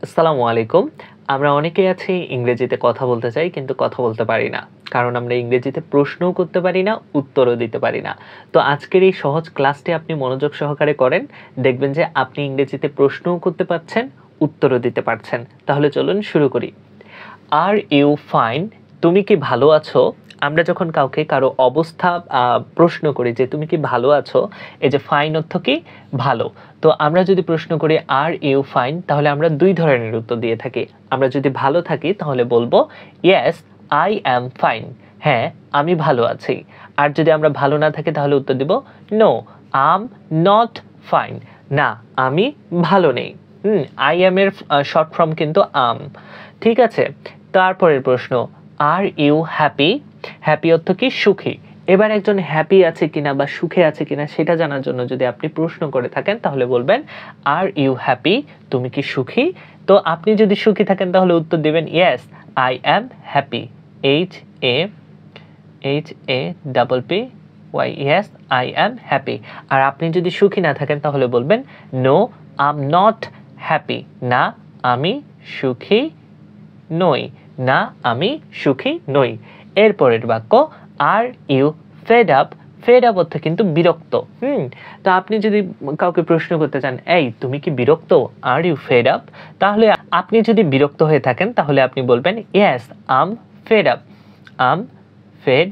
আসসালামু আলাইকুম। আমরা অনেকেই আছি ইংরেজিতে কথা বলতে চাই কিন্তু কথা বলতে পারি না। কারণ আমরা ইংরেজিতে প্রশ্নও করতে পারি না, উত্তরও দিতে পারি না। তো আজকের এই সহজ ক্লাসটি আপনি মনোযোগ সহকারে করেন। দেখবেন যে আপনি ইংরেজিতে প্রশ্নও করতে পারছেন, উত্তরও দিতে পারছেন। তাহলে চলুন শুরু করি। Are you fine? তুমি কি ভালো আছো? আমরা যখন কারো অবস্থা প্রশ্ন করি যে তুমি কি ভালো আছো, এই যে ফাইন অর্থ কি ভালো। তো আমরা যদি প্রশ্ন করি আর ইউ ফাইন, তাহলে আমরা দুই ধরনের উত্তর দিয়ে থাকি। আমরা যদি ভালো থাকি তাহলে বলবো ইয়েস আই অ্যাম ফাইন, হ্যাঁ আমি ভালো আছি। আর যদি আমরা ভালো না থাকি তাহলে উত্তর দিব নো আম নট ফাইন, না আমি ভালো নেই। আই অ্যাম এর শর্ট ফর্ম কিন্তু আম। ঠিক আছে, তারপরের প্রশ্ন আর ইউ হ্যাপি? হ্যাপি অর্থ কি সুখী। এবার একজন হ্যাপি আছে কিনা বা সুখে আছে কিনা সেটা জানার জন্য যদি আপনি প্রশ্ন করে থাকেন তাহলে বলবেন আর ইউ হ্যাপি? তুমি কি সুখী? তো আপনি যদি সুখী থাকেন তাহলে উত্তর দিবেন yes I am happy, HAPPY, yes I am happy. আর আপনি যদি সুখী না থাকেন তাহলে বলবেন নো আম নট হ্যাপি, না আমি সুখী নই, না আমি সুখী নই। এরপরের বাক্য are you fed up? Fed up অর্থ কিন্তু বিরক্ত। তো আপনি যদি কাউকে প্রশ্ন করতে চান এই তুমি কি বিরক্ত, আর ইউ ফেড আপ? তাহলে আপনি যদি বিরক্ত হয়ে থাকেন তাহলে আপনি বলবেন ইয়েস আম ফেড আপ, আম ফেড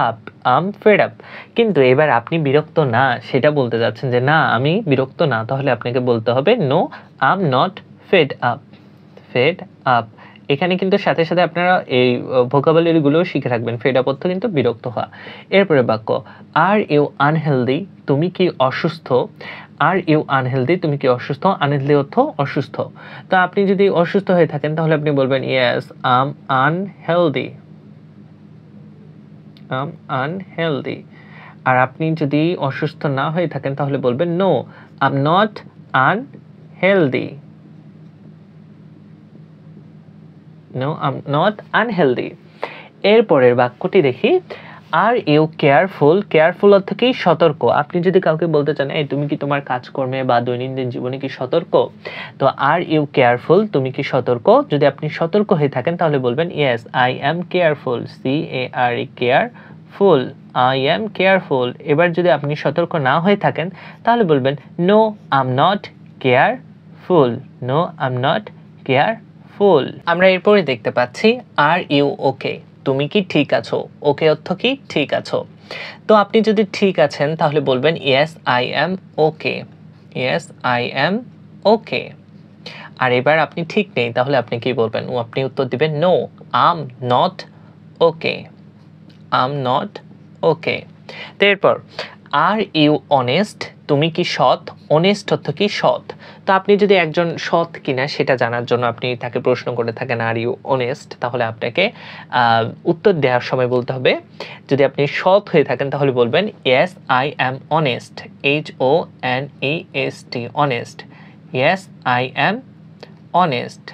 আপ, আম ফেড আপ। কিন্তু এবার আপনি বিরক্ত না সেটা বলতে যাচ্ছেন যে না আমি বিরক্ত না, তাহলে আপনাকে বলতে হবে no um not fed up, fed up. এখানে কিন্তু সাথে সাথে আপনারা এই ভোকাবুলারিগুলো শিখে রাখবেন। ফেড আপ অর্থ কিন্তু বিরক্ত হওয়া। এরপরে বাক্য আর ইউ আনহেলদি? তুমি কি অসুস্থ? Are you unhealthy? তুমি কি অসুস্থ? আনহেলদি অর্থ অসুস্থ। তো আপনি যদি অসুস্থ হয়ে থাকেন তাহলে আপনি বলবেন yes I'm unhealthy, I'm unhealthy. আর আপনি যদি অসুস্থ না হয়ে থাকেন তাহলে বলবেন no um not unhealthy, no um not unhealthy. এরপরের বাক্যটি দেখি আর ইউ কেয়ারফুল? কেয়ারফুল অর্থ কি সতর্ক। আপনি যদি কাউকে বলতে চান এই তুমি কি তোমার কাজকর্মে বা দৈনন্দিন জীবনে কি সতর্ক, তো আর ইউ কেয়ারফুল? তুমি কি সতর্ক? যদি আপনি সতর্ক হয়ে থাকেন তাহলে বলবেন yes I am careful, CARE careful, I am careful. এবার যদি আপনি সতর্ক না হয়ে থাকেন তাহলে বলবেন no um not careful, no um not careful. আমরা এরপরে দেখতে পাচ্ছি আর ইউ ওকে? তুমি কি ঠিক আছো? ওকে অর্থ কি ঠিক আছো। তো আপনি যদি ঠিক আছেন তাহলে বলবেন yes I am okay, yes I am okay. আর এবার আপনি ঠিক নেই তাহলে আপনি কি বলবেন? আপনি উত্তর দিবেন no um not okay, I'm not okay. তো এরপর আর ইউ অনেস্ট? তুমি কি সৎ? অনেস্ট অর্থ কি সৎ। তো আপনি যদি একজন সৎ কিনা সেটা জানার জন্য আপনি তাকে প্রশ্ন করে থাকেন আর ইউ অনেস্ট, তাহলে আপনাকে উত্তর দেওয়ার সময় বলতে হবে যদি আপনি সৎ হয়ে থাকেন তাহলে বলবেন yes I am honest, HONEST, honest, yes I am honest.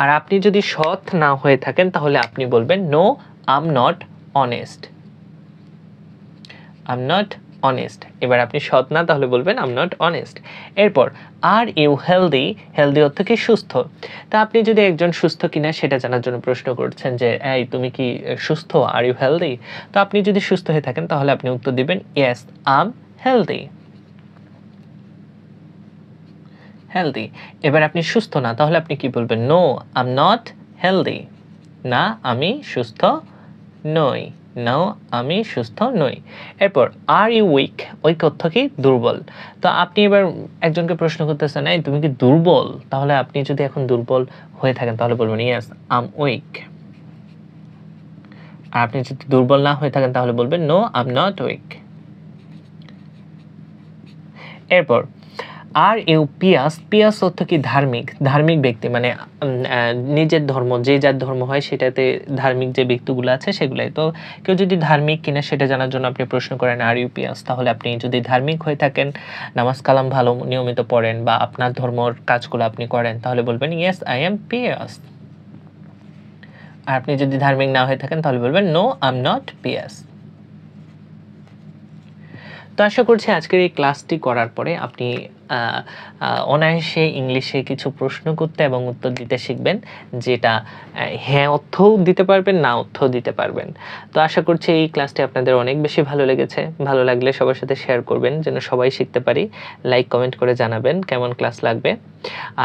আর আপনি যদি সৎ না হয়ে থাকেন তাহলে আপনি বলবেন no um not honest, am not honest. এবার আপনি সৎ না তাহলে বলবেন আম নট অনেস্ট। এরপর আর ইউ হেলদি? হেলদি অর্থ কি সুস্থ। তা আপনি যদি একজন সুস্থ কিনা সেটা জানার জন্য প্রশ্ন করছেন যে এই তুমি কি সুস্থ, আর ইউ হেলদি? তো আপনি যদি সুস্থ হয়ে থাকেন তাহলে আপনি উত্তর দিবেন ইয়েস আম হেলদি, হেলদি। এবার আপনি সুস্থ না তাহলে আপনি কি বলবেন? নো আম নট হেলদি, না আমি সুস্থ নই, নাও আমি সুস্থ নই। এরপর আর ইউ উইক? উইক অর্থ কি দুর্বল। তো আপনি এবার একজনকে প্রশ্ন করতেছেন এই তুমি কি দুর্বল? তাহলে আপনি যদি এখন দুর্বল হয়ে থাকেন তাহলে বলবেন ইয়েস আম উইক। আর আপনি যদি দুর্বল না হয়ে থাকেন তাহলে বলবেন নো আম নট উইক। এরপর আর ইউ পিয়াস? পিয়াস অর্থ কি ধার্মিক, ধার্মিক ব্যক্তি মানে নিজের ধর্ম, যে যার ধর্ম হয় সেটাতে ধার্মিক যে ব্যক্তিগুলো আছে সেগুলাই। তো কেউ যদি ধার্মিক কিনা সেটা জানার জন্য আপনি প্রশ্ন করেন আর ইউ পিয়াস, তাহলে আপনি যদি ধার্মিক হয়ে থাকেন, নামাজ কালাম ভালো নিয়মিত পড়েন বা আপনার ধর্মর কাজগুলো আপনি করেন তাহলে বলবেন ইয়েস আই এম পিয়াস। আর আপনি যদি ধার্মিক না হয়ে থাকেন তাহলে বলবেন নো আই এম নট পিয়াস। তো আশা করছি আজকের এই ক্লাসটি করার পরে আপনি অনায়াসে ইংলিশে কিছু প্রশ্ন করতে এবং উত্তর দিতে শিখবেন, যেটা হ্যাঁ অর্থও দিতে পারবেন, না অর্থও দিতে পারবেন। তো আশা করছি এই ক্লাসটি আপনাদের অনেক বেশি ভালো লেগেছে। ভালো লাগলে সবার সাথে শেয়ার করবেন যেন সবাই শিখতে পারি। লাইক কমেন্ট করে জানাবেন কেমন ক্লাস লাগবে।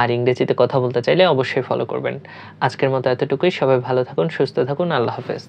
আর ইংরেজিতে কথা বলতে চাইলে অবশ্যই ফলো করবেন। আজকের মতো এতটুকুই। সবাই ভালো থাকুন, সুস্থ থাকুন। আল্লাহ হাফেজ।